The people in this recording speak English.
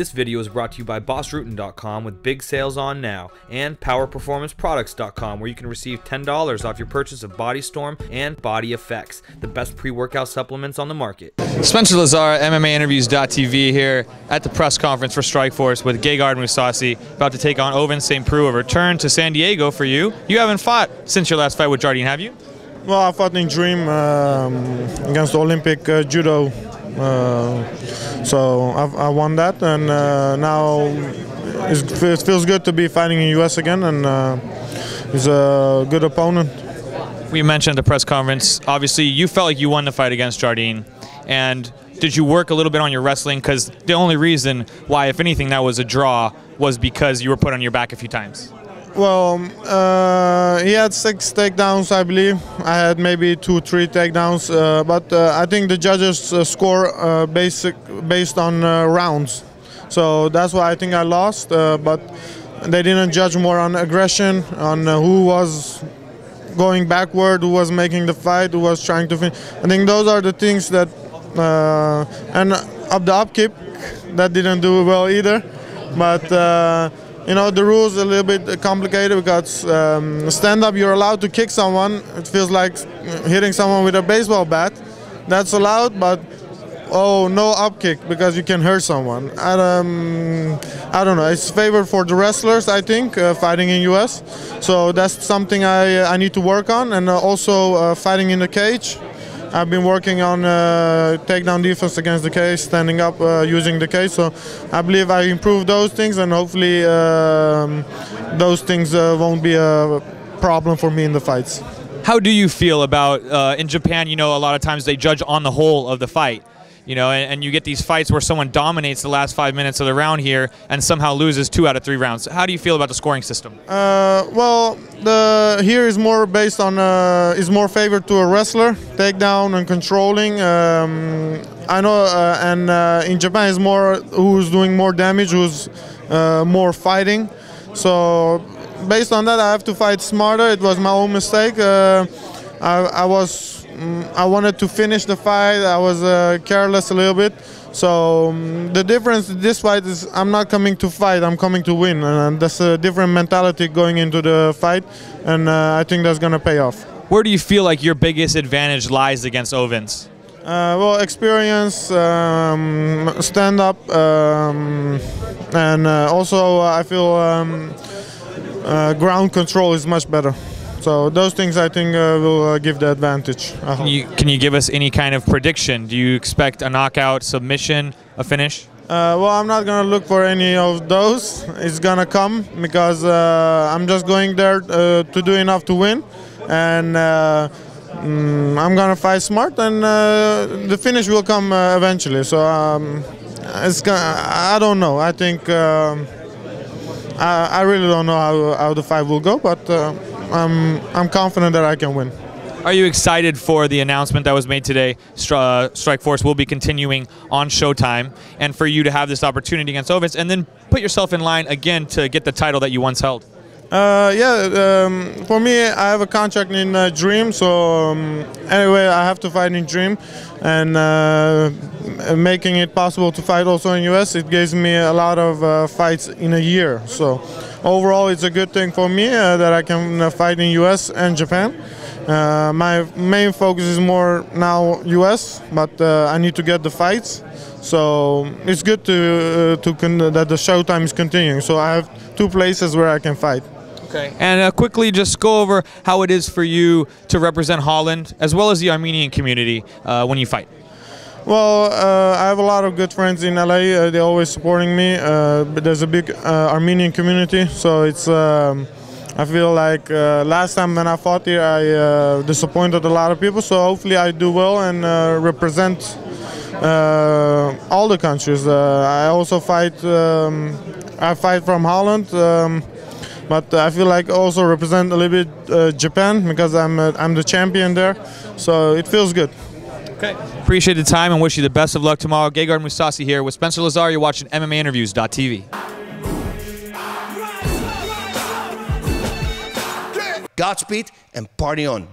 This video is brought to you by BossRootin.com with big sales on now, and PowerPerformanceProducts.com, where you can receive $10 off your purchase of Body Storm and Body Effects, the best pre-workout supplements on the market. Spencer Lazar, MMAinterviews.tv here at the press conference for Strikeforce with Gegard Mousasi, about to take on Ovince St. Preux. A return to San Diego for you. You haven't fought since your last fight with Jardine, have you? Well, I fought in Dream against Olympic judo, so I won that, and now it feels good to be fighting in US again, and he's a good opponent. We mentioned at the press conference, obviously you felt like you won the fight against Jardine, and did you work a little bit on your wrestling? Because the only reason why, if anything, that was a draw was because you were put on your back a few times. Well, he had 6 takedowns, I believe. I had maybe 2-3 takedowns, but I think the judges score based on rounds. So that's why I think I lost, but they didn't judge more on aggression, on who was going backward, who was making the fight, who was trying to finish. I think those are the things that, and up the up kick, that didn't do well either, but you know, the rules are a little bit complicated because stand-up, you're allowed to kick someone. It feels like hitting someone with a baseball bat. That's allowed, but no up kick because you can hurt someone. I don't know. It's favored for the wrestlers, I think, fighting in US. So that's something I need to work on, and also fighting in the cage. I've been working on takedown defense against the cage, standing up using the cage. So I believe I improved those things, and hopefully those things won't be a problem for me in the fights. How do you feel about, in Japan, you know, a lot of times they judge on the whole of the fight. You know, and you get these fights where someone dominates the last 5 minutes of the round here and somehow loses 2 out of 3 rounds. How do you feel about the scoring system? Well, here is more based on is more favored to a wrestler, takedown and controlling. I know, and in Japan is more who's doing more damage, who's more fighting. So based on that, I have to fight smarter. It was my own mistake. I wanted to finish the fight. I was careless a little bit. So the difference in this fight is I'm not coming to fight, I'm coming to win. And that's a different mentality going into the fight, and I think that's going to pay off. Where do you feel like your biggest advantage lies against Ovince? Well, experience, stand-up, and also I feel ground control is much better. So those things I think will give the advantage. Can you give us any kind of prediction? Do you expect a knockout, submission, a finish? Well, I'm not going to look for any of those. It's going to come because I'm just going there to do enough to win. And I'm going to fight smart, and the finish will come eventually. So I don't know. I think I really don't know how the fight will go, but I'm confident that I can win. Are you excited for the announcement that was made today? Strikeforce will be continuing on Showtime, and for you to have this opportunity against Ovince, and then put yourself in line again to get the title that you once held. For me, I have a contract in Dream, so anyway, I have to fight in Dream, and making it possible to fight also in US, it gives me a lot of fights in a year. So overall, it's a good thing for me that I can fight in US and Japan. My main focus is more now US, but I need to get the fights. So it's good that the Showtime is continuing. So I have 2 places where I can fight. Okay. And quickly, just go over how it is for you to represent Holland as well as the Armenian community when you fight. Well, I have a lot of good friends in LA. They're always supporting me. But there's a big Armenian community, so it's. I feel like last time when I fought here, I disappointed a lot of people. So hopefully, I do well and represent all the countries. I also fight. I fight from Holland. But I feel like also represent a little bit Japan because I'm the champion there, so it feels good. Okay. Appreciate the time and wish you the best of luck tomorrow. Gegard Mousasi here with Spencer Lazar. You're watching MMAinterviews.tv. Godspeed and party on.